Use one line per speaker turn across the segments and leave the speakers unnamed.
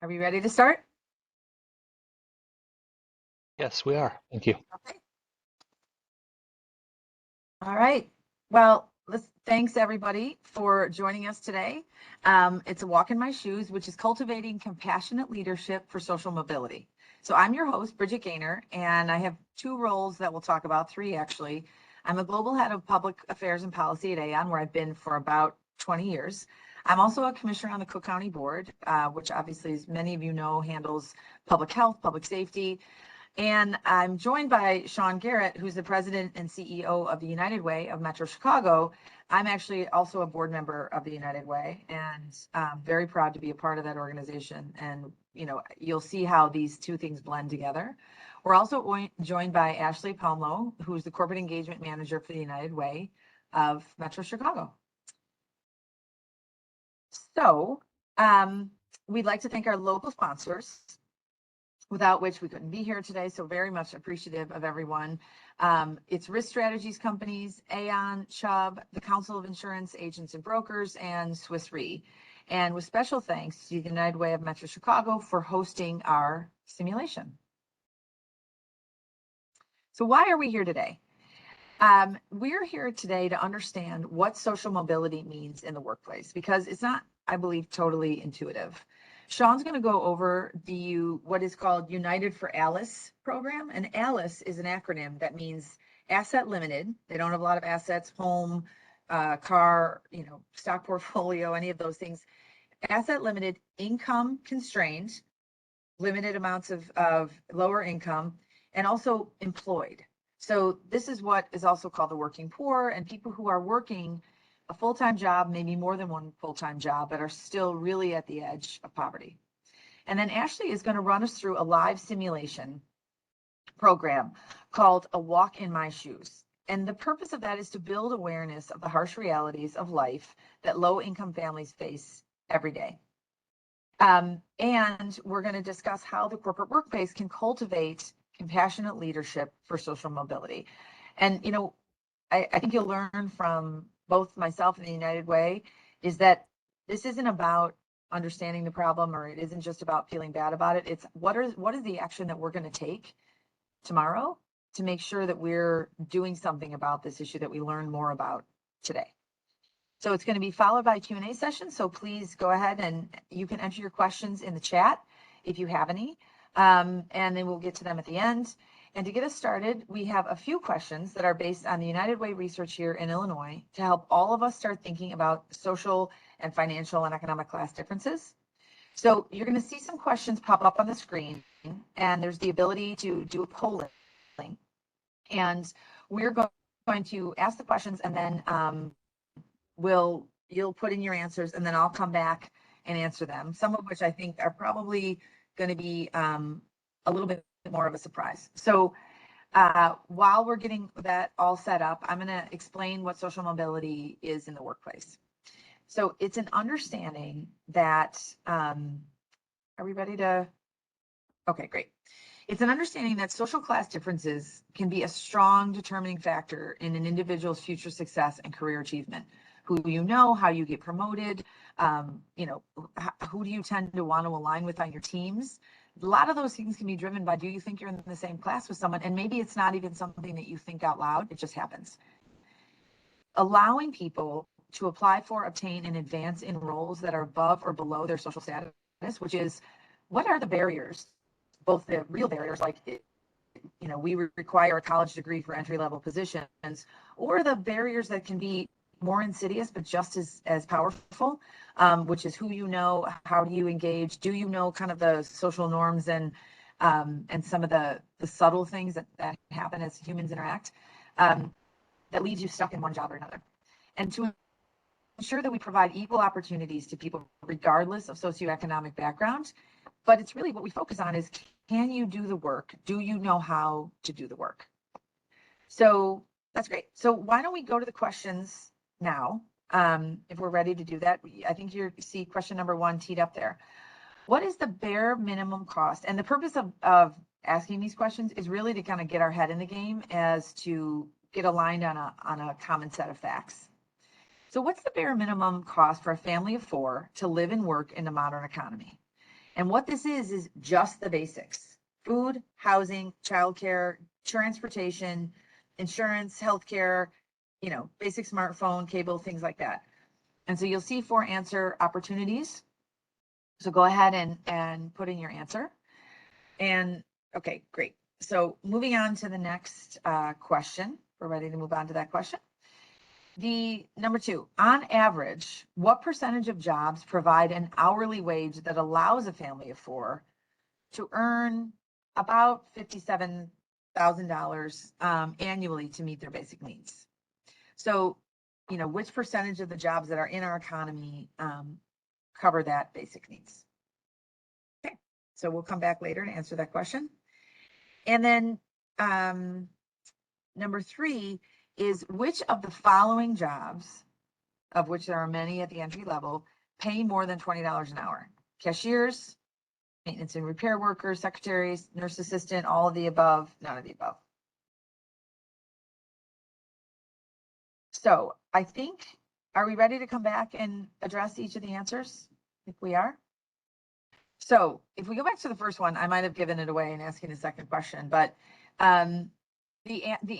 Are we ready to start?
Yes, we are. Thank you.
Okay. All right. Well, thanks everybody for joining us today. It's a walk in my shoes, which is cultivating compassionate leadership for social mobility. So I'm your host, Bridget Gaynor, and I have two roles that we'll talk about, three actually. I'm a global head of public affairs and policy at Aon, where I've been for about 20 years. I'm also a commissioner on the Cook County Board, which obviously, as many of you know, handles public health, public safety. And I'm joined by Sean Garrett, who's the president and CEO of the United Way of Metro Chicago. I'm actually also a board member of the United Way, and I'm very proud to be a part of that organization. And you'll see how these two things blend together. We're also joined by Ashley Palmlo, who's the corporate engagement manager for the United Way of Metro Chicago. So we'd like to thank our local sponsors, without which we couldn't be here today. So very much appreciative of everyone. It's Risk Strategies Companies, Aon, Chubb, the Council of Insurance Agents and Brokers, and Swiss Re. And with special thanks to the United Way of Metro Chicago for hosting our simulation. So why are we here today? We're here today to understand what social mobility means in the workplace, because it's not, I believe, totally intuitive. Sean's going to go over what is called United for ALICE program. And ALICE is an acronym that means asset limited. They don't have a lot of assets, home, car, stock portfolio, any of those things. Asset limited, income constrained, limited amounts of lower income, and also employed. So this is what is also called the working poor, and people who are working a full-time job, maybe more than one full-time job, but are still really at the edge of poverty. And then Ashley is going to run us through a live simulation program called A Walk in My Shoes. And the purpose of that is to build awareness of the harsh realities of life that low-income families face every day. And we're going to discuss how the corporate workplace can cultivate compassionate leadership for social mobility. And, I think you'll learn from both myself and the United Way is that this isn't about understanding the problem, or it isn't just about feeling bad about it. It's what is the action that we're going to take tomorrow to make sure that we're doing something about this issue that we learn more about today. So it's going to be followed by a Q&A session. So please go ahead and you can enter your questions in the chat if you have any, and then we'll get to them at the end. And to get us started, we have a few questions that are based on the United Way research here in Illinois to help all of us start thinking about social and financial and economic class differences. So you're going to see some questions pop up on the screen, and there's the ability to do a polling. And we're going to ask the questions, and then you'll put in your answers, and then I'll come back and answer them, some of which I think are probably going to be a little bit more of a surprise. So while we're getting that all set up, I'm going to explain what social mobility is in the workplace. So it's an understanding that, are we ready to? Okay, great. It's an understanding that social class differences can be a strong determining factor in an individual's future success and career achievement. Who you know, how you get promoted, who do you tend to want to align with on your teams? A lot of those things can be driven by, do you think you're in the same class with someone? And maybe it's not even something that you think out loud, it just happens. Allowing people to apply for, obtain, and advance in roles that are above or below their social status, which is, what are the barriers? Both the real barriers, like, we require a college degree for entry-level positions, or the barriers that can be more insidious, but just as powerful, which is who you know, how do you engage, do you know kind of the social norms and some of the subtle things that happen as humans interact, that leaves you stuck in one job or another. And to ensure that we provide equal opportunities to people regardless of socioeconomic background, but it's really what we focus on is, can you do the work? Do you know how to do the work? So that's great. So why don't we go to the questions now, if we're ready to do that. I think you see question number 1 teed up there. What is the bare minimum cost? And the purpose of asking these questions is really to kind of get our head in the game as to get aligned on a common set of facts. So what's the bare minimum cost for a family of 4 to live and work in the modern economy? And what this is just the basics: food, housing, childcare, transportation, insurance, healthcare, basic smartphone, cable, things like that. And so you'll see 4 answer opportunities. So go ahead and put in your answer. And okay, great. So moving on to the next question. We're ready to move on to that question. The number 2, on average, what percentage of jobs provide an hourly wage that allows a family of 4 to earn about $57,000 annually to meet their basic needs? So, which percentage of the jobs that are in our economy cover that basic needs? Okay, so we'll come back later to answer that question. And then number 3 is, which of the following jobs, of which there are many at the entry level, pay more than $20 an hour? Cashiers, maintenance and repair workers, secretaries, nurse assistant, all of the above, none of the above. So I think, are we ready to come back and address each of the answers? If we are. So if we go back to the first one, I might have given it away in asking the second question, but the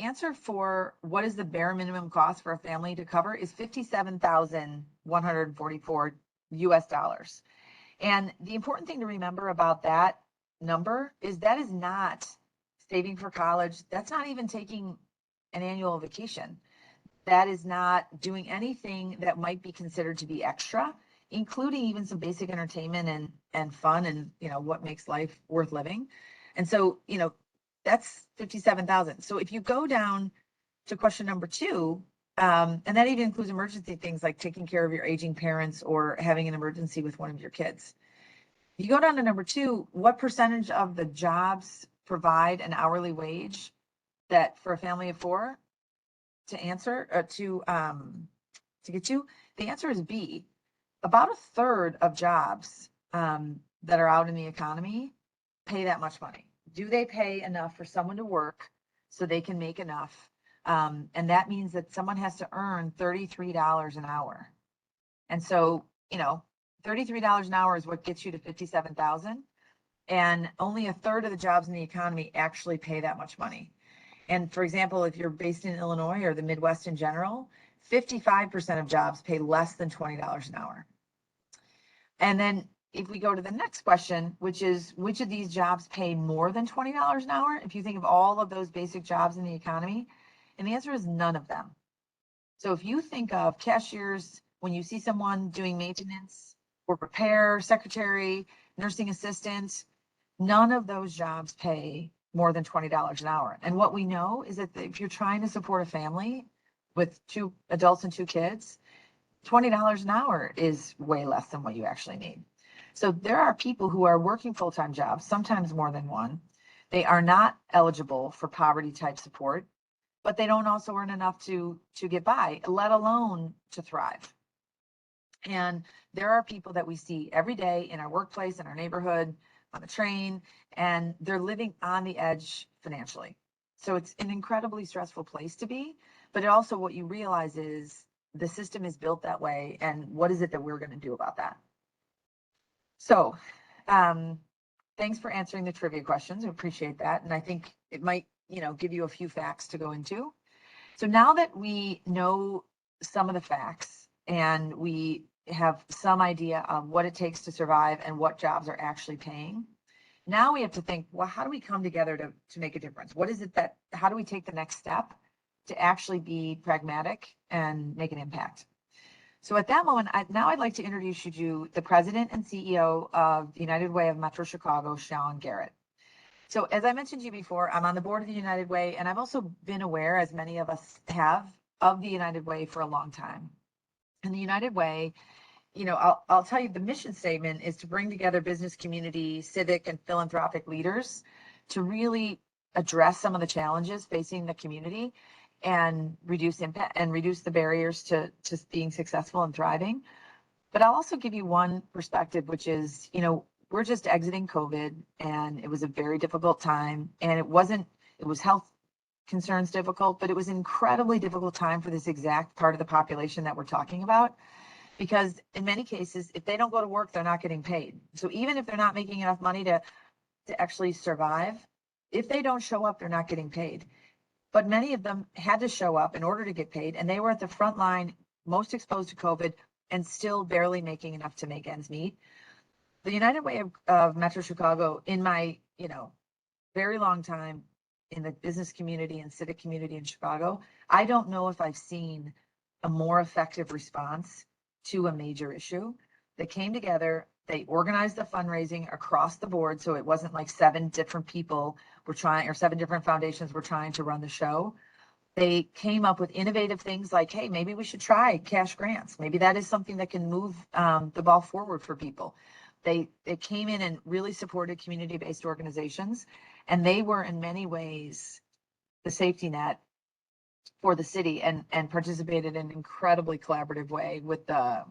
answer for what is the bare minimum cost for a family to cover is $57,144 US. And the important thing to remember about that number is that is not saving for college. That's not even taking an annual vacation. That is not doing anything that might be considered to be extra, including even some basic entertainment and fun and, what makes life worth living. And so, that's 57,000. So if you go down to question number 2, and that even includes emergency things like taking care of your aging parents or having an emergency with one of your kids. You go down to number 2, what percentage of the jobs provide an hourly wage that for a family of 4 to answer, to get to? The answer is B. About a third of jobs that are out in the economy pay that much money. Do they pay enough for someone to work so they can make enough? And that means that someone has to earn $33 an hour. And so, $33 an hour is what gets you to 57,000. And only a third of the jobs in the economy actually pay that much money. And for example, if you're based in Illinois or the Midwest in general, 55% of jobs pay less than $20 an hour. And then if we go to the next question, which is, which of these jobs pay more than $20 an hour? If you think of all of those basic jobs in the economy, and the answer is none of them. So if you think of cashiers, when you see someone doing maintenance or repair, secretary, nursing assistant, none of those jobs pay more than $20 an hour. And what we know is that if you're trying to support a family with 2 adults and 2 kids, $20 an hour is way less than what you actually need. So there are people who are working full-time jobs, sometimes more than one. They are not eligible for poverty type support, but they don't also earn enough to get by, let alone to thrive. And there are people that we see every day in our workplace, in our neighborhood, on the train, and they're living on the edge financially. So it's an incredibly stressful place to be, but also what you realize is the system is built that way, and what is it that we're going to do about that? So thanks for answering the trivia questions. I appreciate that. And I think it might, give you a few facts to go into. So now that we know some of the facts and we have some idea of what it takes to survive and what jobs are actually paying, now we have to think, well, how do we come together to make a difference? What is it how do we take the next step to actually be pragmatic and make an impact? So at that moment, I'd like to introduce you to the president and CEO of the United Way of Metro Chicago, Sean Garrett. So as I mentioned to you before, I'm on the board of the United Way, and I've also been aware, as many of us have, of the United Way for a long time. And the United Way, I'll tell you, the mission statement is to bring together business community, civic, and philanthropic leaders to really address some of the challenges facing the community and reduce impact and reduce the barriers to being successful and thriving. But I'll also give you one perspective, which is, we're just exiting COVID, and it was a very difficult time. And it was health concerns difficult, but it was an incredibly difficult time for this exact part of the population that we're talking about, because in many cases, if they don't go to work, they're not getting paid. So even if they're not making enough money to actually survive, if they don't show up, they're not getting paid. But many of them had to show up in order to get paid, and they were at the front line, most exposed to COVID, and still barely making enough to make ends meet. The United Way of Metro Chicago, in my, very long time in the business community and civic community in Chicago, I don't know if I've seen a more effective response to a major issue. They came together, they organized the fundraising across the board. So it wasn't like 7 different people were trying, or 7 different foundations were trying to run the show. They came up with innovative things like, hey, maybe we should try cash grants. Maybe that is something that can move the ball forward for people. They came in and really supported community-based organizations, and they were in many ways the safety net for the city, and participated in an incredibly collaborative way with the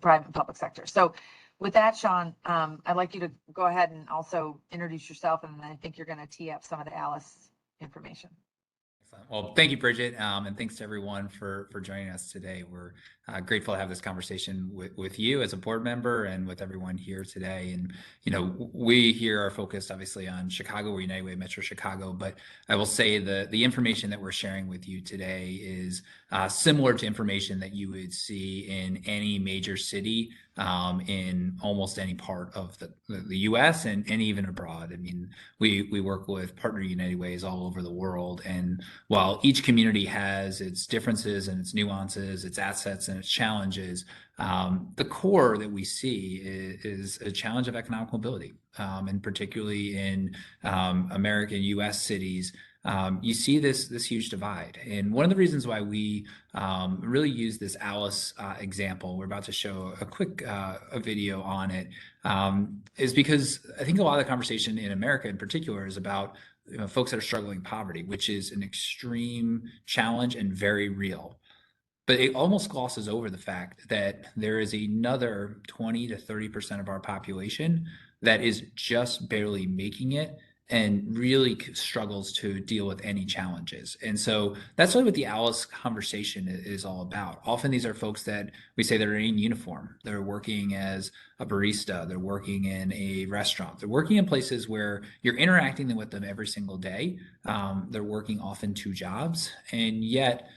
private and public sector. So with that, Sean, I'd like you to go ahead and also introduce yourself, and I think you're going to tee up some of the Alice information.
Excellent. Well, thank you, Bridget, and thanks to everyone for joining us today. We're grateful to have this conversation with you as a board member and with everyone here today. And we here are focused obviously on Chicago. We're United Way Metro Chicago, but I will say the information that we're sharing with you today is similar to information that you would see in any major city in almost any part of the U.S. and even abroad. I mean, we work with partner United Ways all over the world, and while each community has its differences and its nuances, its assets and its challenges, the core that we see is a challenge of economic mobility, and particularly in American U.S. cities. You see this huge divide. And one of the reasons why we really use this Alice example, we're about to show a quick a video on it, is because I think a lot of the conversation in America in particular is about folks that are struggling in poverty, which is an extreme challenge and very real. But it almost glosses over the fact that there is another 20 to 30% of our population that is just barely making it and really struggles to deal with any challenges. And so that's really what the Alice conversation is all about. Often these are folks that we say they're in uniform. They're working as a barista. They're working in a restaurant. They're working in places where you're interacting with them every single day. They're working often 2 jobs, and yet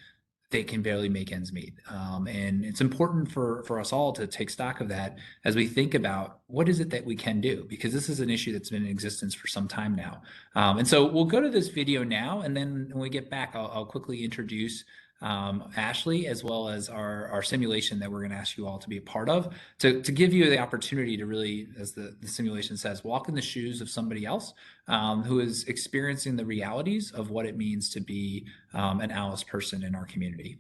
they can barely make ends meet. And it's important for us all to take stock of that as we think about what is it that we can do, because this is an issue that's been in existence for some time now. And so we'll go to this video now, and then when we get back, I'll quickly introduce Ashley, as well as our simulation that we're going to ask you all to be a part of, to give you the opportunity to really, as the simulation says, walk in the shoes of somebody else who is experiencing the realities of what it means to be an Alice person in our community.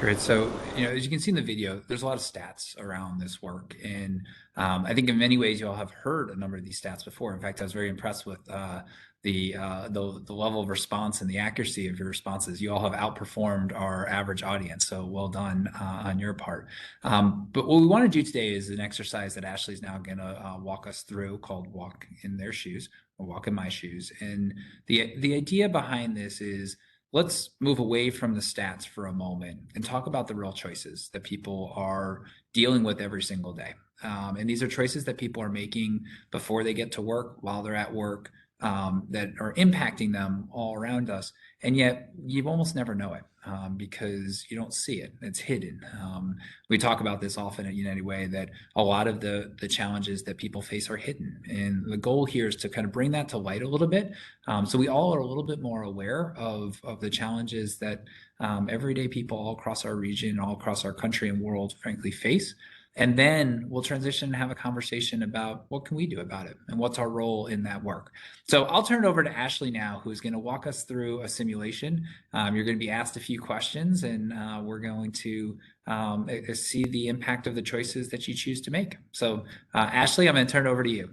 Great. So, as you can see in the video, there's a lot of stats around this work. And I think in many ways, you all have heard a number of these stats before. In fact, I was very impressed with the level of response and the accuracy of your responses. You all have outperformed our average audience. So well done on your part. But what we want to do today is an exercise that Ashley's now going to walk us through called Walk in Their Shoes or Walk in My Shoes. And the idea behind this is, let's move away from the stats for a moment and talk about the real choices that people are dealing with every single day. And these are choices that people are making before they get to work, while they're at work, that are impacting them all around us. And yet you almost never know it because you don't see it. It's hidden. We talk about this often at United Way, that a lot of the challenges that people face are hidden. And the goal here is to kind of bring that to light a little bit. So we all are a little bit more aware of the challenges that everyday people all across our region, all across our country and world, frankly, face. And then we'll transition and have a conversation about what can we do about it and what's our role in that work. So I'll turn it over to Ashley now, who's going to walk us through a simulation. You're going to be asked a few questions, and we're going to see the impact of the choices that you choose to make. So Ashley, I'm going to turn it over to you.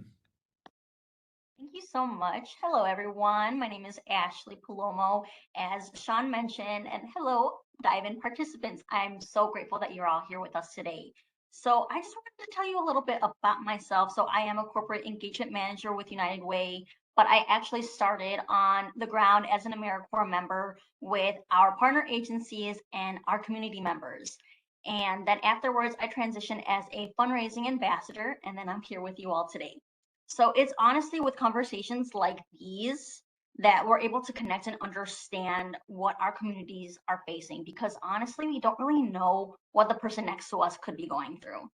Thank you so much. Hello, everyone. My name is Ashley Palomo, as Sean mentioned, and hello, dive-in participants. I'm so grateful that you're all here with us today. So I just wanted to tell you a little bit about myself. So I am a corporate engagement manager with United Way, but I actually started on the ground as an AmeriCorps member with our partner agencies and our community members. And then afterwards, I transitioned as a fundraising ambassador, and then I'm here with you all today. So it's honestly with conversations like these that we're able to connect and understand what our communities are facing, because honestly, we don't really know what the person next to us could be going through.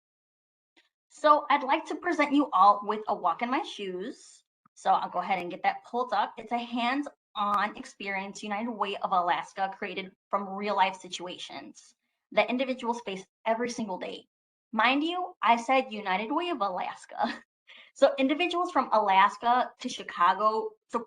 So I'd like to present you all with a walk in my shoes. So I'll go ahead and get that pulled up. It's a hands-on experience United Way of Alaska created from real life situations that individuals face every single day. Mind you, I said United Way of Alaska. So individuals from Alaska to Chicago to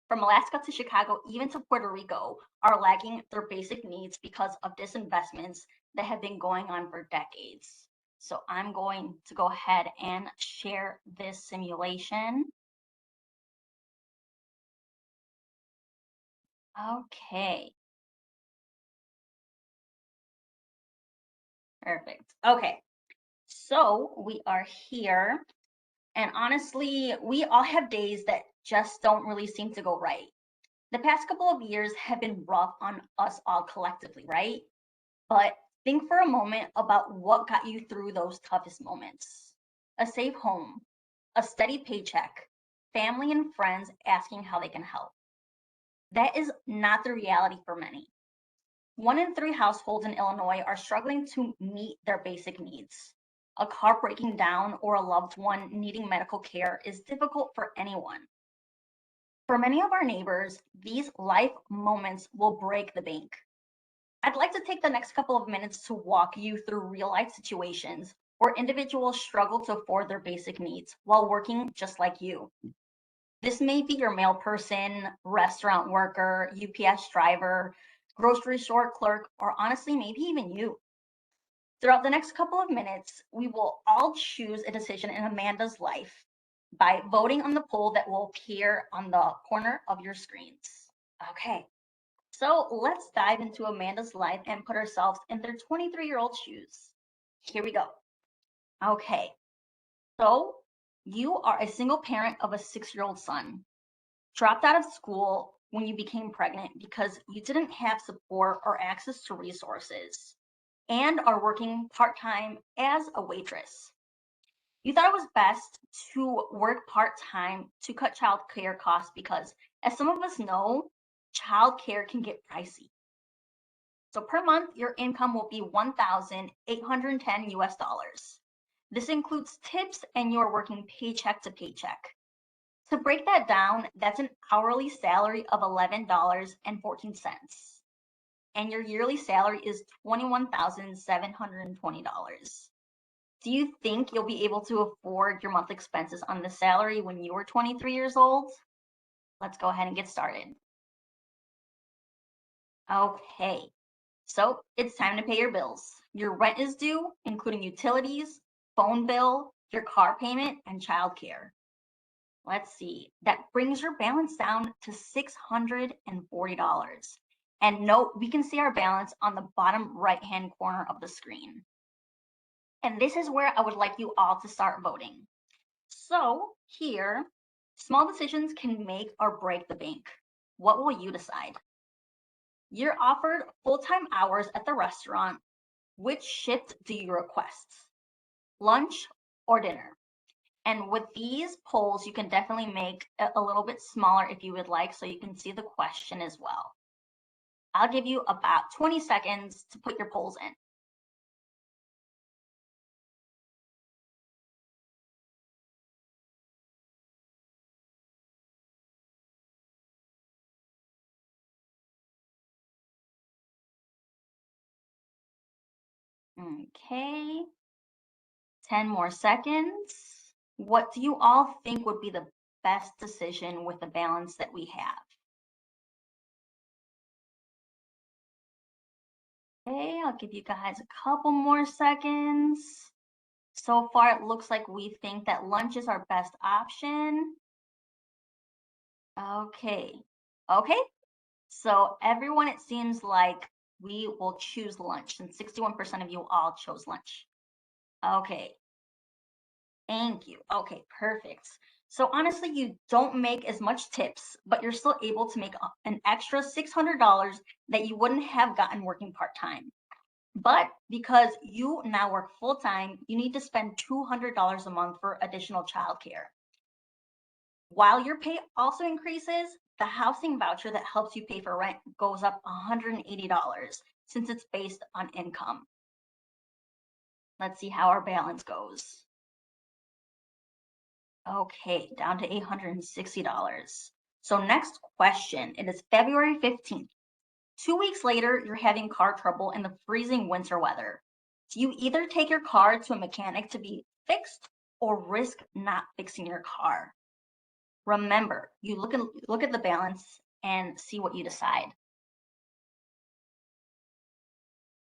from Alaska to Chicago, even to Puerto Rico, are lacking their basic needs because of disinvestments that have been going on for decades. So I'm going to go ahead and share this simulation. Okay. Perfect. Okay. So we are here. And honestly, we all have days that just don't really seem to go right. The past couple of years have been rough on us all collectively, right? But think for a moment about what got you through those toughest moments. A safe home, a steady paycheck, family and friends asking how they can help. That is not the reality for many. 1 in 3 households in Illinois are struggling to meet their basic needs. A car breaking down or a loved one needing medical care is difficult for anyone. For many of our neighbors, these life moments will break the bank. I'd like to take the next couple of minutes to walk you through real life situations where individuals struggle to afford their basic needs while working just like you. This may be your mail person, restaurant worker, UPS driver, grocery store clerk, or honestly, maybe even you. Throughout the next couple of minutes, we will all choose a decision in Amanda's life by voting on the poll that will appear on the corner of your screens. Okay, so let's dive into Amanda's life and put ourselves in their 23-year-old shoes. Here we go. Okay, so you are a single parent of a 6-year-old son, dropped out of school when you became pregnant because you didn't have support or access to resources, and are working part-time as a waitress. You thought it was best to work part-time to cut child care costs because, as some of us know, child care can get pricey. So per month, your income will be $1,810 US. This includes tips and you're working paycheck to paycheck. To break that down, that's an hourly salary of $11.14. And your yearly salary is $21,720. Do you think you'll be able to afford your monthly expenses on the salary when you were 23 years old? Let's go ahead and get started. Okay, So it's time to pay your bills. Your rent is due, including utilities, phone bill, your car payment, and childcare. Let's see, that brings your balance down to $640. And note, we can see our balance on the bottom right-hand corner of the screen. And this is where I would like you all to start voting. So here, small decisions can make or break the bank. What will you decide? You're offered full-time hours at the restaurant. Which shift do you request? Lunch or dinner? And with these polls, you can definitely make it a little bit smaller if you would like, so you can see the question as well. I'll give you about 20 seconds to put your polls in. Okay, 10 more seconds. What do you all think would be the best decision with the balance that we have? Okay, I'll give you guys a couple more seconds. So far, it looks like we think that lunch is our best option. Okay, so everyone, it seems like we will choose lunch, and 61% of you all chose lunch. Okay, thank you. Okay, perfect. So honestly, you don't make as much tips, but you're still able to make an extra $600 that you wouldn't have gotten working part-time. But because you now work full-time, you need to spend $200 a month for additional childcare. While your pay also increases, the housing voucher that helps you pay for rent goes up $180 since it's based on income. Let's see how our balance goes. Okay, down to $860. So next question, it is February 15th. 2 weeks later, you're having car trouble in the freezing winter weather. Do you either take your car to a mechanic to be fixed or risk not fixing your car? Remember, you look at the balance and see what you decide.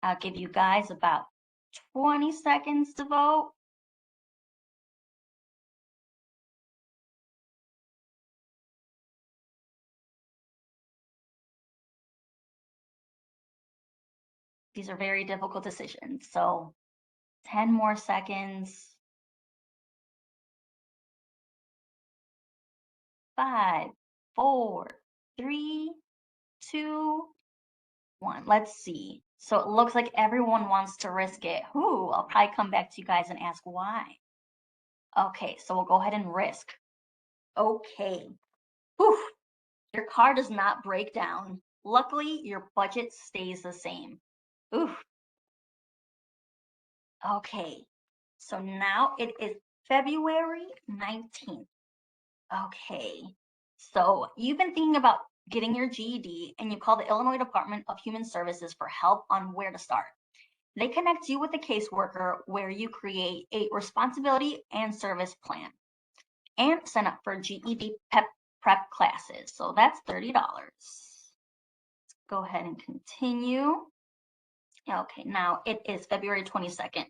I'll give you guys about 20 seconds to vote. These are very difficult decisions, so 10 more seconds. 5, 4, 3, 2, 1. Let's see. So it looks like everyone wants to risk it. Ooh, I'll probably come back to you guys and ask why. Okay, so we'll go ahead and risk. Okay. Whew. Your car does not break down. Luckily, your budget stays the same. Ooh. Okay. So now it is February 19th. Okay. So you've been thinking about getting your GED and you call the Illinois Department of Human Services for help on where to start. They connect you with a caseworker where you create a responsibility and service plan and sign up for GED prep classes. So that's $30. Let's go ahead and continue. Okay, now it is February 22nd.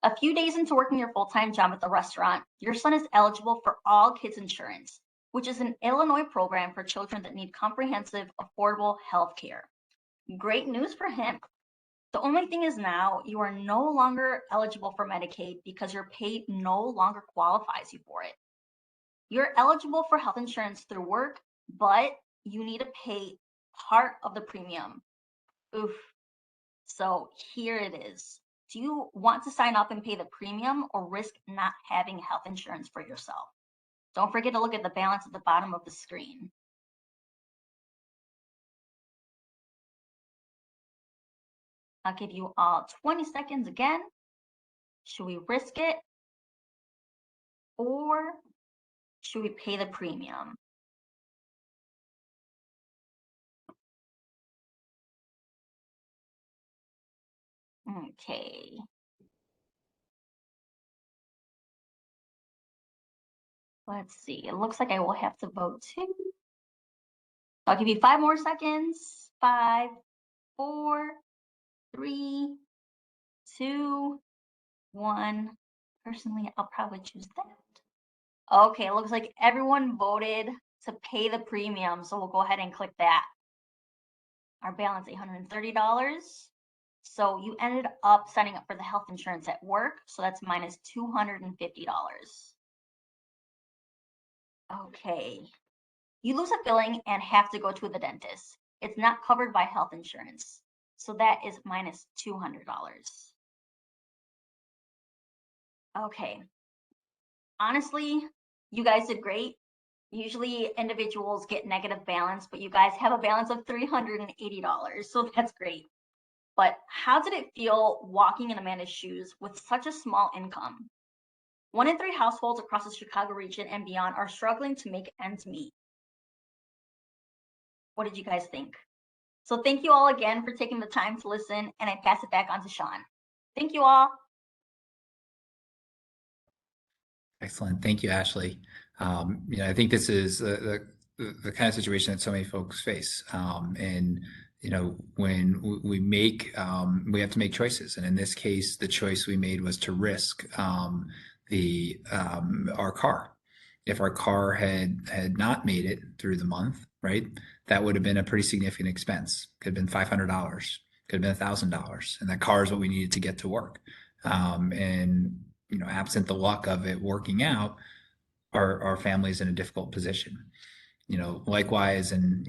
A few days into working your full-time job at the restaurant, your son is eligible for All Kids Insurance, which is an Illinois program for children that need comprehensive, affordable health care. Great news for him. The only thing is now you are no longer eligible for Medicaid because your pay no longer qualifies you for it. You're eligible for health insurance through work, but you need to pay part of the premium. Oof. So here it is. Do you want to sign up and pay the premium or risk not having health insurance for yourself? Don't forget to look at the balance at the bottom of the screen. I'll give you all 20 seconds again. Should we risk it or should we pay the premium? Okay. Let's see. It looks like I will have to vote too. I'll give you 5 more seconds. 5, 4, 3, 2, 1. Personally, I'll probably choose that. Okay, it looks like everyone voted to pay the premium, so we'll go ahead and click that. Our balance $830. So you ended up signing up for the health insurance at work, so that's minus $250. Okay. You lose a filling and have to go to the dentist. It's not covered by health insurance, so that is minus $200. Okay. Honestly, you guys did great. Usually individuals get negative balance, but you guys have a balance of $380, so that's great. But how did it feel walking in Amanda's shoes with such a small income? 1 in 3 households across the Chicago region and beyond are struggling to make ends meet. What did you guys think? So thank you all again for taking the time to listen, and I pass it back on to Sean. Thank you all.
Excellent. Thank you, Ashley. I think this is the kind of situation that so many folks face. And when we make, we have to make choices. And in this case, the choice we made was to risk our car. If our car had not made it through the month, right, that would have been a pretty significant expense. Could have been $500, could have been $1,000, and that car is what we needed to get to work. And absent the luck of it working out, our family's in a difficult position. Likewise, and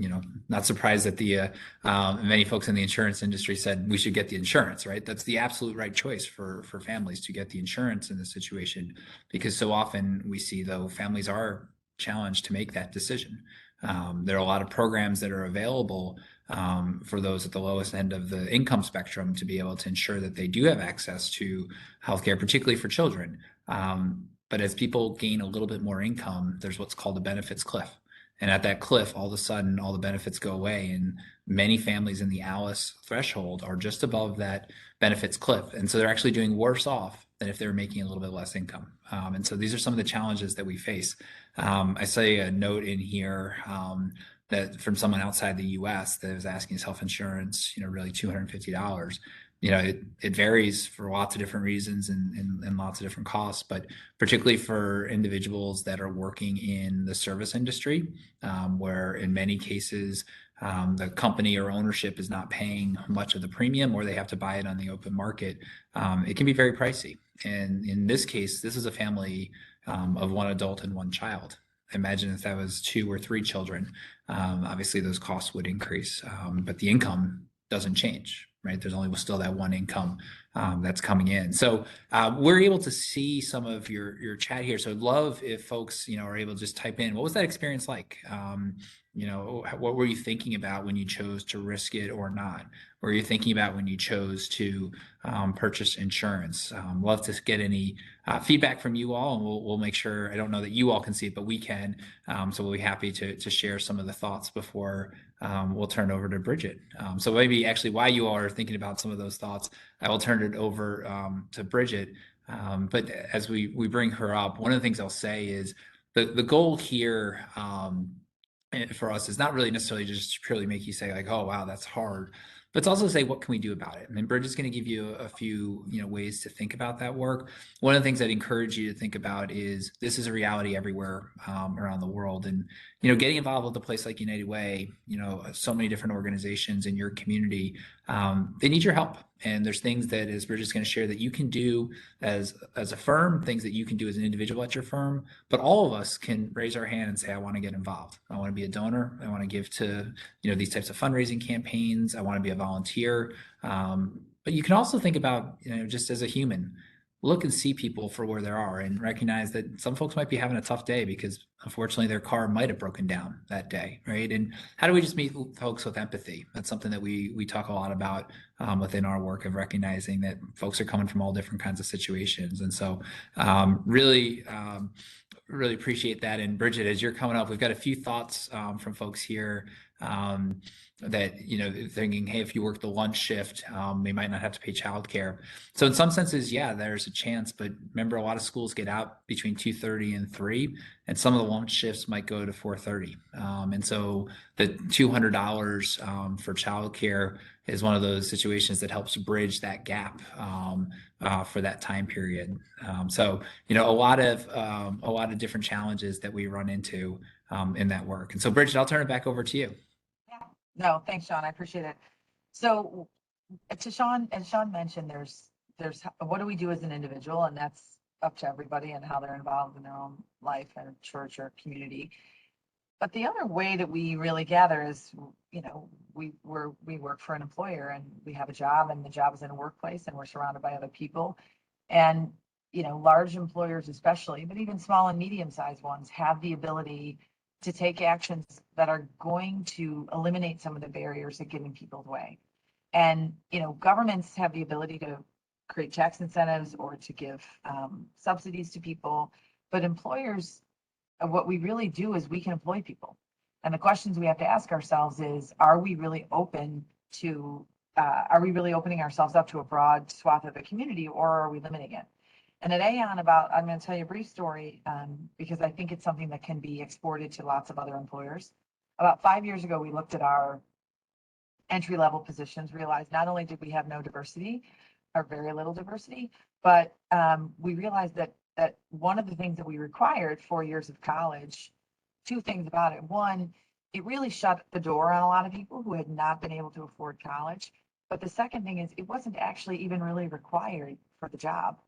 not surprised that the many folks in the insurance industry said we should get the insurance, right? That's the absolute right choice for families to get the insurance in this situation, because so often we see, though, families are challenged to make that decision. There are a lot of programs that are available for those at the lowest end of the income spectrum to be able to ensure that they do have access to healthcare, particularly for children. But as people gain a little bit more income, there's what's called a benefits cliff. And at that cliff, all of a sudden, all the benefits go away. And many families in the ALICE threshold are just above that benefits cliff. And so they're actually doing worse off than if they were making a little bit less income. And so these are some of the challenges that we face. I say a note in here that from someone outside the US that was asking his health insurance, really $250. It varies for lots of different reasons and lots of different costs, but particularly for individuals that are working in the service industry, where in many cases, the company or ownership is not paying much of the premium, or they have to buy it on the open market. It can be very pricey. And in this case, this is a family of 1 adult and 1 child. Imagine if that was 2 or 3 children. Obviously, those costs would increase, but the income doesn't change, right? There's only still that 1 income that's coming in. So we're able to see some of your chat here. So I'd love if folks, are able to just type in, what was that experience like? What were you thinking about when you chose to risk it or not? What were you thinking about when you chose to purchase insurance? Love to get any feedback from you all, and we'll make sure, I don't know that you all can see it, but we can. So we'll be happy to share some of the thoughts before we'll turn it over to Bridget. So maybe actually while you all are thinking about some of those thoughts, I will turn it over to Bridget. But as we bring her up, one of the things I'll say is the goal here for us is not really necessarily just purely make you say like, oh, wow, that's hard, but it's also say, what can we do about it? And Bridget's going to give you a few, ways to think about that work. One of the things I'd encourage you to think about is this is a reality everywhere around the world. And, getting involved with a place like United Way, so many different organizations in your community, they need your help. And there's things that, as Bridget's going to share, that you can do as a firm, things that you can do as an individual at your firm, but all of us can raise our hand and say, I want to get involved. I want to be a donor. I want to give to, these types of fundraising campaigns. I want to be a volunteer. But you can also think about, just as a human, look and see people for where they are and recognize that some folks might be having a tough day because unfortunately their car might have broken down that day, right? And how do we just meet folks with empathy? That's something that we talk a lot about within our work, of recognizing that folks are coming from all different kinds of situations. And so really appreciate that. And Bridget, as you're coming up, we've got a few thoughts from folks here that, thinking, hey, if you work the lunch shift, they might not have to pay childcare. So in some senses, yeah, there's a chance, but remember, a lot of schools get out between 2:30 and 3, and some of the lunch shifts might go to 4:30. And so the $200 for childcare is one of those situations that helps bridge that gap for that time period. So a lot of different challenges that we run into in that work. And so, Bridget, I'll turn it back over to you.
Yeah. No, thanks, Sean. I appreciate it. So to Sean, as Sean mentioned, there's what do we do as an individual, and that's up to everybody and how they're involved in their own life and church or community. But the other way that we really gather is, we work for an employer and we have a job, and the job is in a workplace, and we're surrounded by other people. And, large employers especially, but even small and medium-sized ones have the ability to take actions that are going to eliminate some of the barriers that get in people's way. And, governments have the ability to create tax incentives or to give subsidies to people, but employers, what we really do is we can employ people. And the questions we have to ask ourselves is, are we really opening ourselves up to a broad swath of the community, or are we limiting it? And at Aon, I'm going to tell you a brief story because I think it's something that can be exported to lots of other employers. About 5 years ago, we looked at our entry-level positions, realized not only did we have no diversity or very little diversity, but we realized that one of the things that we required 4 years of college, two things about it. One, it really shut the door on a lot of people who had not been able to afford college. But the second thing is, it wasn't actually even really required for the job.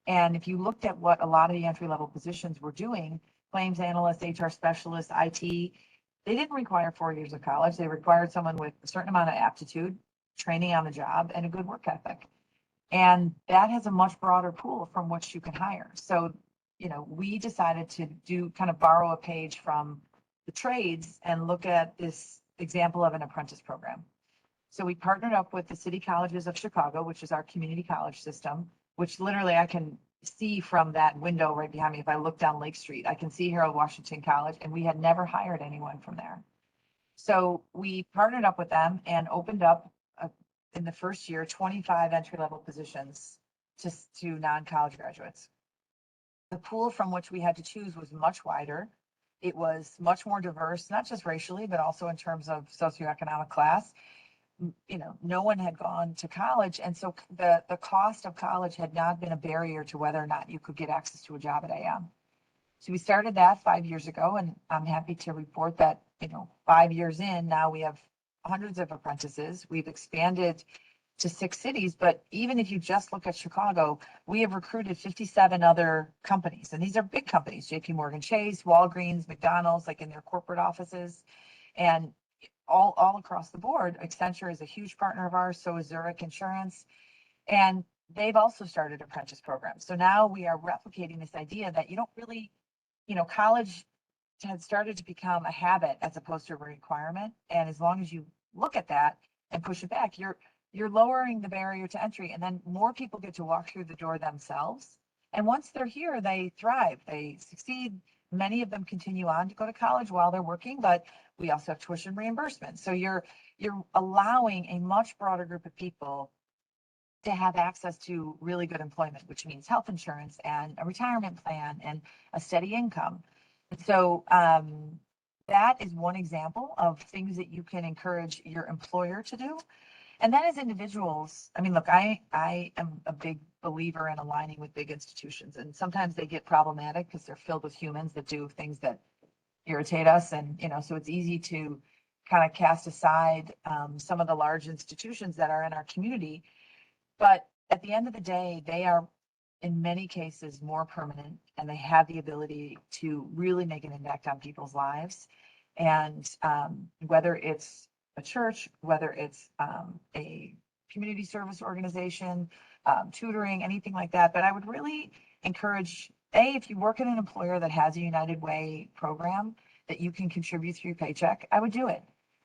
And if you looked at what a lot of the entry-level positions were doing, claims analysts, HR specialists, IT, they didn't require 4 years of college. They required someone with a certain amount of aptitude, training on the job, and a good work ethic. And that has a much broader pool from which you can hire. So, we decided to borrow a page from the trades and look at this example of an apprentice program. So we partnered up with the City Colleges of Chicago, which is our community college system, which literally I can see from that window right behind me. If I look down Lake Street, I can see Harold Washington College, and we had never hired anyone from there. So we partnered up with them and opened up in the first year 25 entry-level positions to non-college graduates. The pool from which we had to choose was much wider. It was much more diverse, not just racially, but also in terms of socioeconomic class. No one had gone to college, and so the cost of college had not been a barrier to whether or not you could get access to a job at Aon. So we started that 5 years ago, and I'm happy to report that 5 years in, now we have hundreds of apprentices. We've expanded to 6 cities, but even if you just look at Chicago, we have recruited 57 other companies, and these are big companies: JP Morgan Chase, Walgreens, McDonald's, like in their corporate offices, and all across the board. Accenture is a huge partner of ours, so is Zurich Insurance, and they've also started apprentice programs. So now we are replicating this idea that you don't really, college has started to become a habit as opposed to a requirement. And as long as you look at that and push it back, you're lowering the barrier to entry, and then more people get to walk through the door themselves. And once they're here, they thrive, they succeed. Many of them continue on to go to college while they're working, but we also have tuition reimbursement. So you're allowing a much broader group of people to have access to really good employment, which means health insurance and a retirement plan and a steady income. And so that is one example of things that you can encourage your employer to do. And then as individuals, I mean, look, I am a big believer in aligning with big institutions, and sometimes they get problematic because they're filled with humans that do things that irritate us. And, so it's easy to kind of cast aside some of the large institutions that are in our community. But at the end of the day, they are in many cases more permanent, and they have the ability to really make an impact on people's lives. And whether it's a church, whether it's a community service organization, tutoring, anything like that. But I would really encourage, if you work at an employer that has a United Way program that you can contribute through your paycheck, I would do it.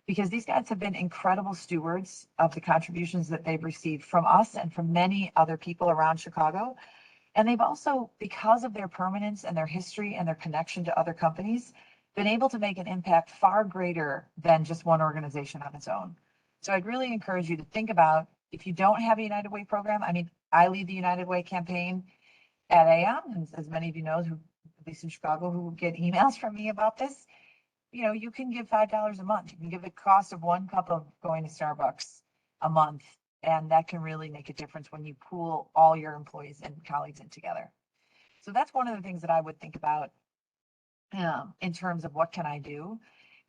Because these guys have been incredible stewards of the contributions that they've received from us and from many other people around Chicago. And they've also, because of their permanence and their history and their connection to other companies, been able to make an impact far greater than just one organization on its own. So I'd really encourage you to think about, if you don't have a United Way program, I mean, I lead the United Way campaign at Aon, and as many of you know, who, at least in Chicago, who get emails from me about this, you know, you can give $5 a month. You can give the cost of one cup of going to Starbucks a month, and that can really make a difference when you pool all your employees and colleagues in together. So that's one of the things that I would think about in terms of what can I do,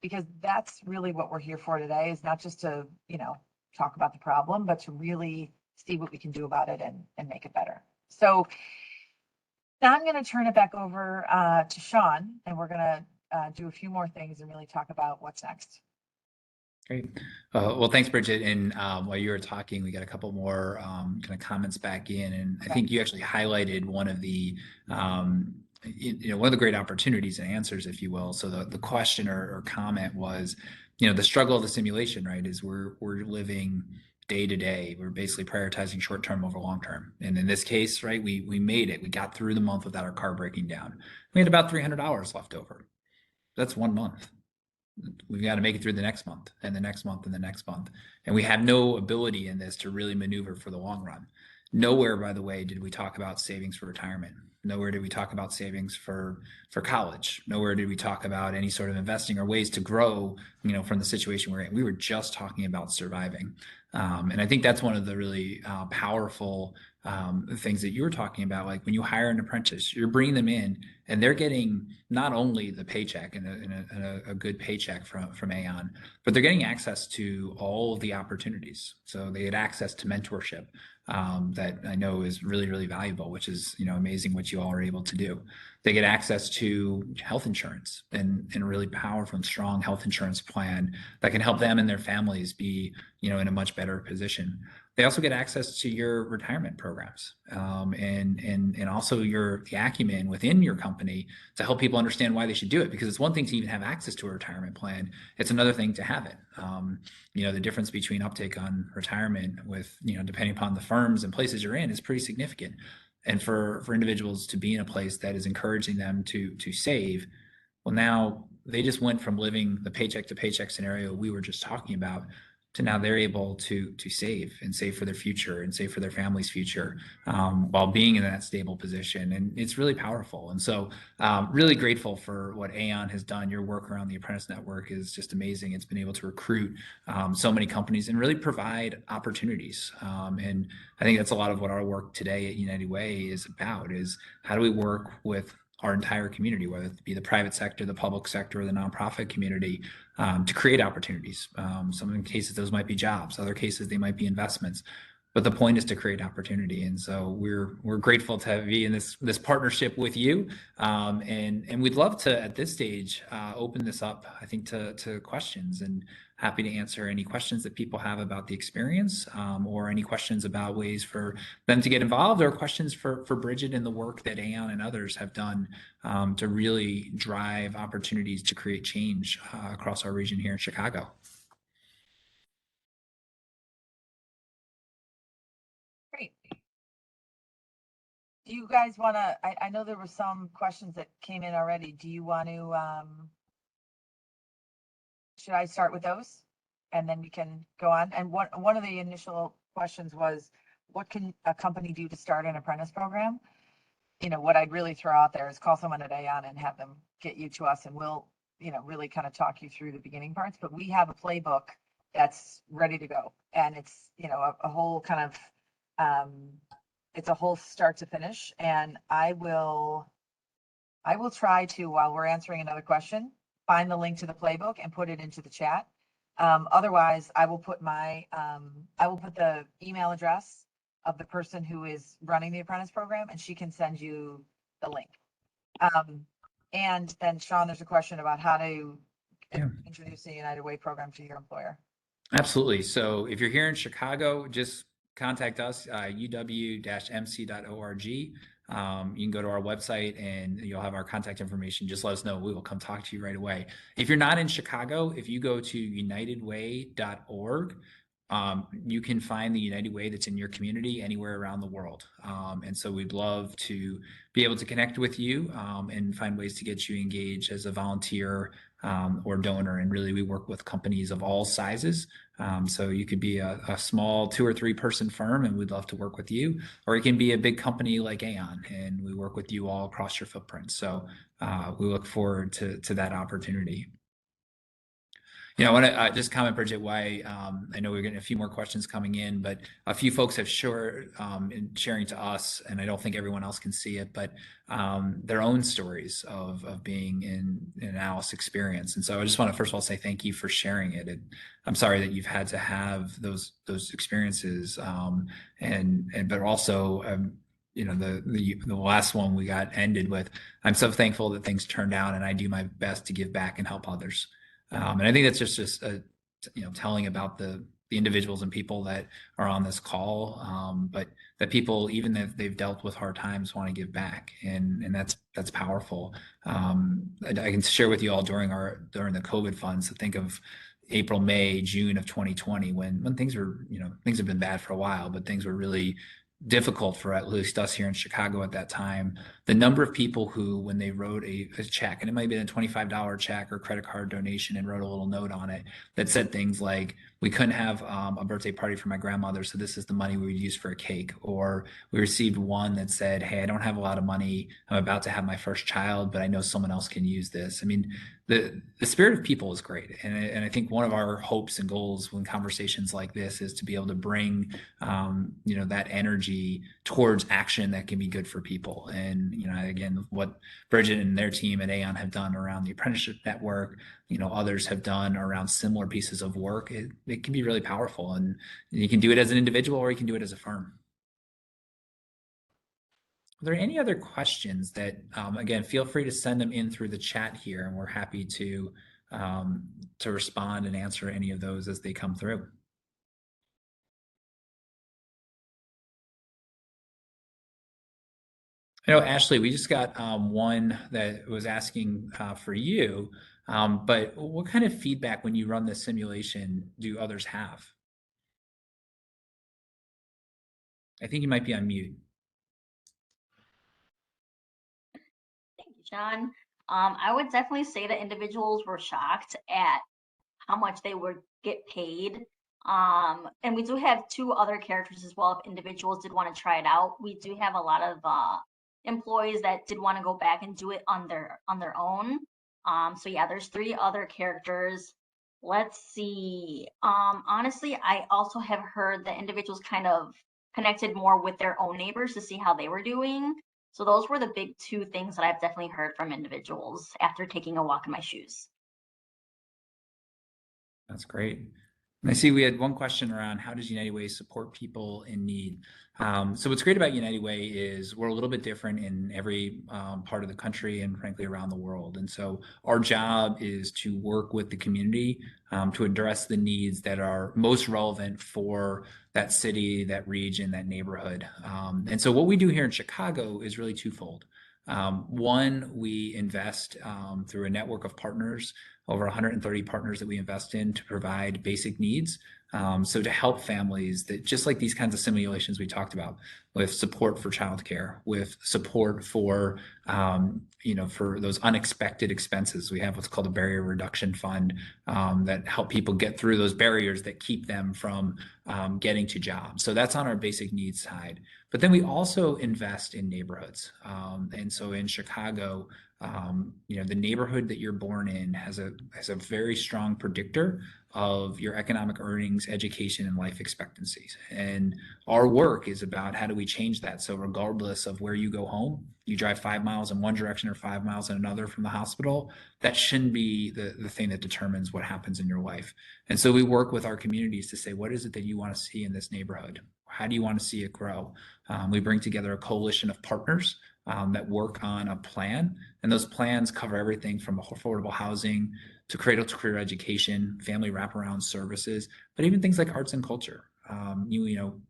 because that's really what we're here for today, is not just to, you know, talk about the problem, but to really see what we can do about it and make it better. So now I'm going to turn it back over to Sean, and we're going to do a few more things and really talk about what's next.
Great. Well, thanks, Bridget. And while you were talking, we got a couple more kind of comments back in, and I think you actually highlighted one of the one of the great opportunities and answers, if you will. So the question or comment was, you know, the struggle of the simulation, right, is we're living day to day. We're basically prioritizing short term over long term. And in this case, right, we made it. We got through the month without our car breaking down. We had about $300 left over. That's 1 month. We've got to make it through the next month and the next month and the next month. And we have no ability in this to really maneuver for the long run. Nowhere, by the way, did we talk about savings for retirement. Nowhere did we talk about savings for college. Nowhere did we talk about any sort of investing or ways to grow, you know, from the situation we're in. We were just talking about surviving. And I think that's one of the really powerful things that you were talking about. Like when you hire an apprentice, you're bringing them in and they're getting not only the paycheck and a good paycheck from Aon, but they're getting access to all of the opportunities. So they get access to mentorship that I know is really, really valuable, which is, you know, amazing what you all are able to do. They get access to health insurance and a really powerful and strong health insurance plan that can help them and their families be, you know, in a much better position. They also get access to your retirement programs and also the acumen within your company to help people understand why they should do it. Because it's one thing to even have access to a retirement plan. It's another thing to have it. You know, the difference between uptake on retirement with, you know, depending upon the firms and places you're in is pretty significant. And for individuals to be in a place that is encouraging them to save, well, now they just went from living the paycheck to paycheck scenario we were just talking about to now they're able to save and save for their future and save for their family's future while being in that stable position. And it's really powerful. And so really grateful for what Aon has done. Your work around the Apprentice Network is just amazing. It's been able to recruit so many companies and really provide opportunities. And I think that's a lot of what our work today at United Way is about, is how do we work with our entire community, whether it be the private sector, the public sector, or the nonprofit community, to create opportunities. Some cases, those might be jobs. Other cases, they might be investments. But the point is to create opportunity. And so we're grateful to be in this partnership with you. And we'd love to, at this stage, open this up, I think, to questions, and happy to answer any questions that people have about the experience, or any questions about ways for them to get involved, or questions for Bridget and the work that Aon and others have done to really drive opportunities to create change across our region here in Chicago.
Great. Do you guys want to, I know there were some questions that came in already. Do you want to, should I start with those and then we can go on? And one of the initial questions was, what can a company do to start an apprentice program? You know, what I'd really throw out there is call someone at Aon and have them get you to us, and we'll, you know, really kind of talk you through the beginning parts. But we have a playbook that's ready to go, and it's, you know, a whole kind of, it's a whole start to finish. And I will try to, while we're answering another question, find the link to the playbook and put it into the chat. Otherwise, I will put the email address of the person who is running the apprentice program, and she can send you the link. And then Sean, there's a question about how to introduce the United Way program to your employer.
Absolutely. So if you're here in Chicago, just contact us, uw-mc.org. You can go to our website and you'll have our contact information. Just let us know. We will come talk to you right away. If you're not in Chicago, if you go to unitedway.org, you can find the United Way that's in your community anywhere around the world. And so we'd love to be able to connect with you and find ways to get you engaged as a volunteer or donor. And really, we work with companies of all sizes. So you could be a small 2 or 3 person firm, and we'd love to work with you. Or it can be a big company like Aon, and we work with you all across your footprint. So we look forward to that opportunity. I want to just comment, Bridget, why I know we're getting a few more questions coming in, but a few folks have shared in sharing to us, and I don't think everyone else can see it, but their own stories of being in an ALICE experience. And so I just want to first of all say thank you for sharing it. I'm sorry that you've had to have those experiences, but also the last one we got ended with, I'm so thankful that things turned out, and I do my best to give back and help others. And I think that's just telling about the individuals and people that are on this call, but that people, even if they've dealt with hard times, want to give back, and that's powerful. I can share with you all during the COVID funds. So think of April, May, June of 2020, when things were, things have been bad for a while, but things were really difficult for at least us here in Chicago at that time. The number of people who, when they wrote a check, and it might have been a $25 check or credit card donation, and wrote a little note on it that said things like, we couldn't have a birthday party for my grandmother, so this is the money we would use for a cake. Or we received one that said, hey, I don't have a lot of money. I'm about to have my first child, but I know someone else can use this. I mean, the spirit of people is great. And I think one of our hopes and goals when conversations like this is to be able to bring, that energy towards action that can be good for people. And, again, what Bridget and their team at Aon have done around the apprenticeship network, others have done around similar pieces of work, it can be really powerful. And you can do it as an individual, or you can do it as a firm. Are there any other questions that, again, feel free to send them in through the chat here, and we're happy to respond and answer any of those as they come through. Ashley, we just got one that was asking for you, but what kind of feedback when you run this simulation do others have? I think you might be on mute.
Thank you, John. I would definitely say that individuals were shocked at how much they would get paid. And we do have 2 other characters as well if individuals did want to try it out. We do have a lot of employees that did want to go back and do it on their own. So yeah, there's 3 other characters. Let's see. Honestly, I also have heard that individuals kind of connected more with their own neighbors to see how they were doing. So those were the big 2 things that I've definitely heard from individuals after taking a walk in my shoes.
That's great. And I see we had one question around, how does United Way support people in need? So what's great about United Way is we're a little bit different in every part of the country and frankly around the world. And so our job is to work with the community to address the needs that are most relevant for that city, that region, that neighborhood. And so what we do here in Chicago is really twofold. One, we invest through a network of partners, over 130 partners that we invest in to provide basic needs. So to help families that, just like these kinds of simulations we talked about, with support for childcare, with support for, for those unexpected expenses. We have what's called a barrier reduction fund that help people get through those barriers that keep them from getting to jobs. So that's on our basic needs side. But then we also invest in neighborhoods. And so in Chicago, the neighborhood that you're born in has a very strong predictor of your economic earnings, education, and life expectancies. And our work is about how do we change that. So regardless of where you go home, you drive 5 miles in one direction or 5 miles in another from the hospital, that shouldn't be the thing that determines what happens in your life. And so we work with our communities to say, what is it that you want to see in this neighborhood? How do you want to see it grow? We bring together a coalition of partners that work on a plan, and those plans cover everything from affordable housing to cradle to career education, family wraparound services, but even things like arts and culture.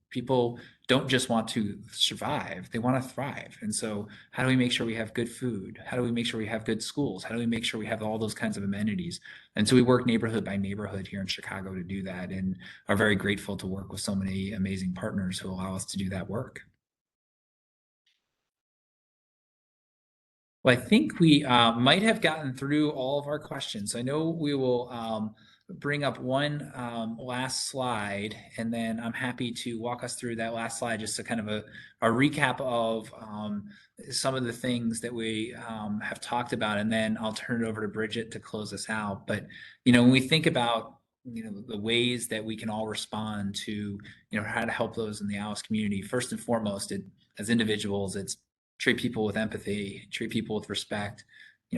People don't just want to survive, they want to thrive. And so how do we make sure we have good food? How do we make sure we have good schools? How do we make sure we have all those kinds of amenities? And so we work neighborhood by neighborhood here in Chicago to do that, and are very grateful to work with so many amazing partners who allow us to do that work. Well, I think we might have gotten through all of our questions. I know we will bring up one last slide, and then I'm happy to walk us through that last slide, just to kind of a recap of some of the things that we have talked about, and then I'll turn it over to Bridget to close us out. But, when we think about the ways that we can all respond to how to help those in the ALICE community, first and foremost, as individuals, it's treat people with empathy, treat people with respect,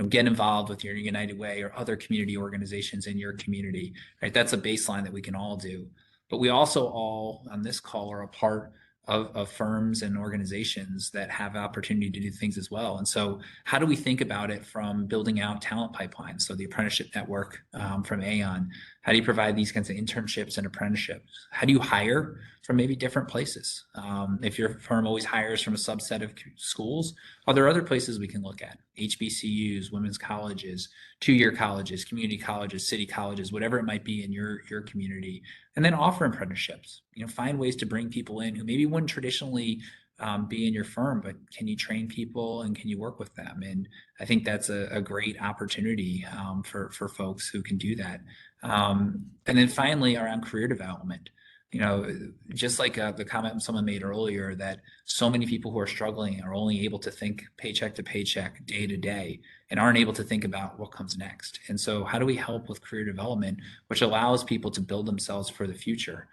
get involved with your United Way or other community organizations in your community, right? That's a baseline that we can all do. But we also all on this call are a part of firms and organizations that have opportunity to do things as well. And so how do we think about it from building out talent pipelines? So the apprenticeship network from Aon, how do you provide these kinds of internships and apprenticeships? How do you hire from maybe different places? If your firm always hires from a subset of schools, are there other places we can look at? HBCUs, women's colleges, two-year colleges, community colleges, city colleges, whatever it might be in your community. And then offer apprenticeships. Find ways to bring people in who maybe wouldn't traditionally be in your firm, but can you train people and can you work with them? And I think that's a great opportunity for folks who can do that. And then finally, around career development. Just like the comment someone made earlier, that so many people who are struggling are only able to think paycheck to paycheck, day to day, and aren't able to think about what comes next. And so how do we help with career development, which allows people to build themselves for the future?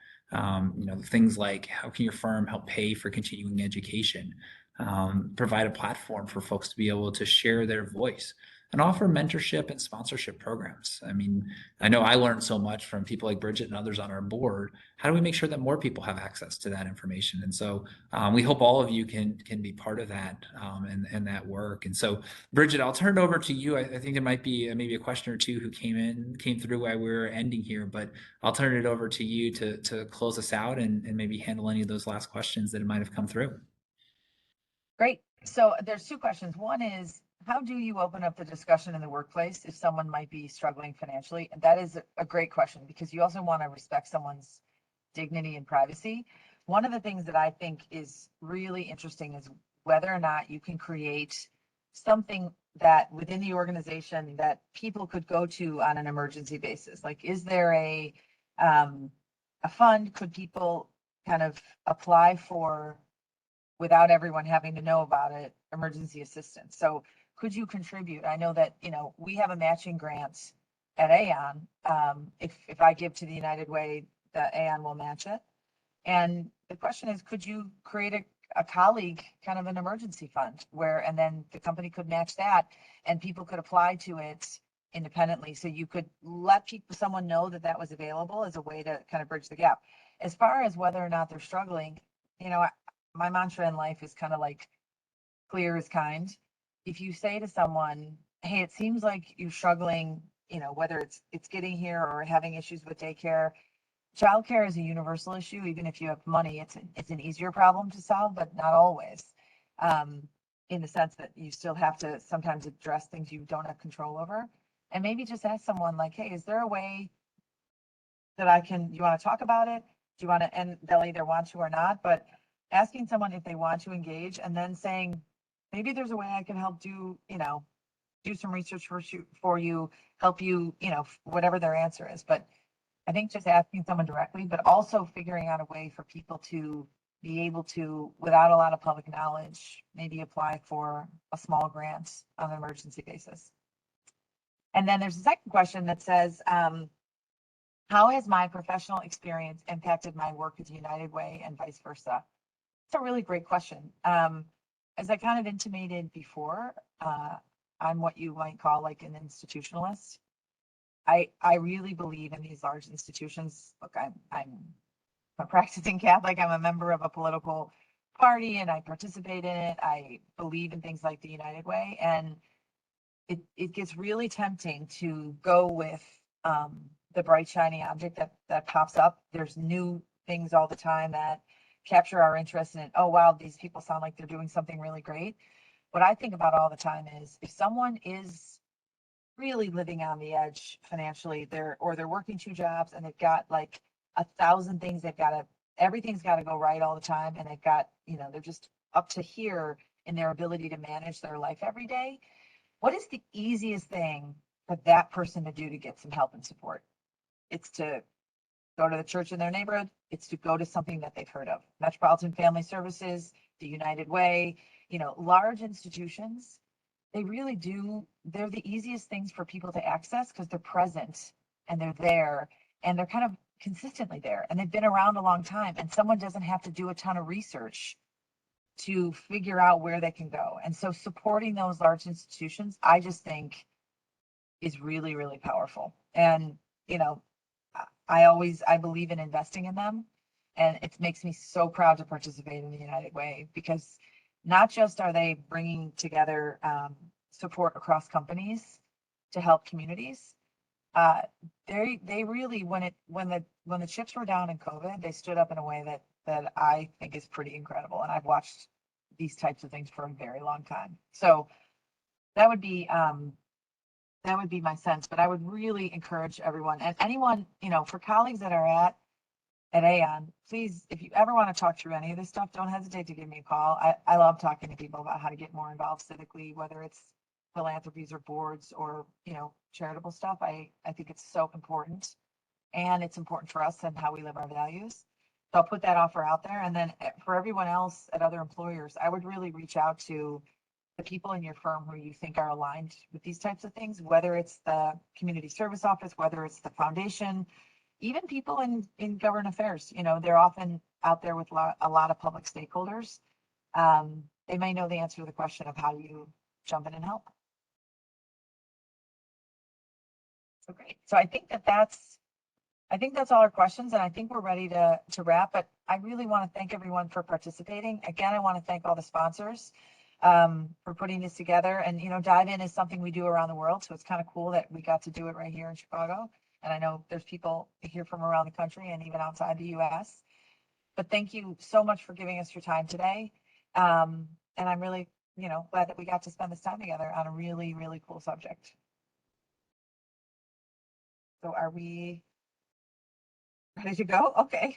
Things like, how can your firm help pay for continuing education, provide a platform for folks to be able to share their voice, and offer mentorship and sponsorship programs. I mean, I know I learned so much from people like Bridget and others on our board. How do we make sure that more people have access to that information? And so we hope all of you can be part of that and that work. And so, Bridget, I'll turn it over to you. I think there might be maybe a question or two who came through while we were ending here, but I'll turn it over to you to close us out and maybe handle any of those last questions that might have come through.
Great. So there's two questions. One is, how do you open up the discussion in the workplace if someone might be struggling financially? And that is a great question, because you also want to respect someone's dignity and privacy. One of the things that I think is really interesting is whether or not you can create something that within the organization that people could go to on an emergency basis. Like, is there a fund? Could people kind of apply for, without everyone having to know about it, emergency assistance? So could you contribute? I know that, we have a matching grant at Aon. If I give to the United Way, the Aon will match it. And the question is, could you create a colleague kind of an emergency fund and then the company could match that and people could apply to it independently. So you could let someone know that was available as a way to kind of bridge the gap. As far as whether or not they're struggling, my mantra in life is kind of like, clear is kind. If you say to someone, hey, it seems like you're struggling, whether it's getting here or having issues with daycare. Childcare is a universal issue. Even if you have money, it's an easier problem to solve, but not always. In the sense that you still have to sometimes address things you don't have control over. And maybe just ask someone like, hey, is there a way that you want to talk about it? Do you want to, and they'll either want to or not, but asking someone if they want to engage, and then saying, maybe there's a way I can help do some research for you, help you, whatever their answer is. But I think just asking someone directly, but also figuring out a way for people to be able to, without a lot of public knowledge, maybe apply for a small grant on an emergency basis. And then there's a second question that says, how has my professional experience impacted my work at the United Way and vice versa? It's a really great question. As I kind of intimated before, I'm what you might call like an institutionalist. I really believe in these large institutions. Look, I'm a practicing Catholic. I'm a member of a political party and I participate in it. I believe in things like the United Way, and it gets really tempting to go with the bright shiny object that pops up. There's new things all the time that capture our interest in, oh, wow, these people sound like they're doing something really great. What I think about all the time is if someone is really living on the edge financially, they're working two jobs and they've got like 1,000 things everything's got to go right all the time, and they've got, they're just up to here in their ability to manage their life every day. What is the easiest thing for that person to do to get some help and support? It's to go to the church in their neighborhood. It's to go to something that they've heard of. Metropolitan Family Services, the United Way, large institutions, they really do. They're the easiest things for people to access because they're present and they're there and they're kind of consistently there and they've been around a long time, and someone doesn't have to do a ton of research to figure out where they can go. And so supporting those large institutions, I just think is really, really powerful. And, I believe in investing in them, and it makes me so proud to participate in the United Way, because not just are they bringing together support across companies to help communities, they really, when the chips were down in COVID, they stood up in a way that I think is pretty incredible. And I've watched these types of things for a very long time. So that would be my sense. But I would really encourage everyone, and anyone, for colleagues that are at Aon, please, if you ever want to talk through any of this stuff, don't hesitate to give me a call. I love talking to people about how to get more involved civically, whether it's philanthropies or boards or, charitable stuff. I think it's so important, and it's important for us and how we live our values. So I'll put that offer out there. And then for everyone else at other employers, I would really reach out to the people in your firm who you think are aligned with these types of things, whether it's the community service office, whether it's the foundation, even people in government affairs. They're often out there with a lot of public stakeholders. They may know the answer to the question of how do you jump in and help. So great. So I think that's all our questions, and I think we're ready to wrap. But I really want to thank everyone for participating. Again, I want to thank all the sponsors for putting this together. And Dive In is something we do around the world, so it's kind of cool that we got to do it right here in Chicago. And I know there's people here from around the country and even outside the US. But thank you so much for giving us your time today. And I'm really, glad that we got to spend this time together on a really, really cool subject. So are we ready to go? Okay.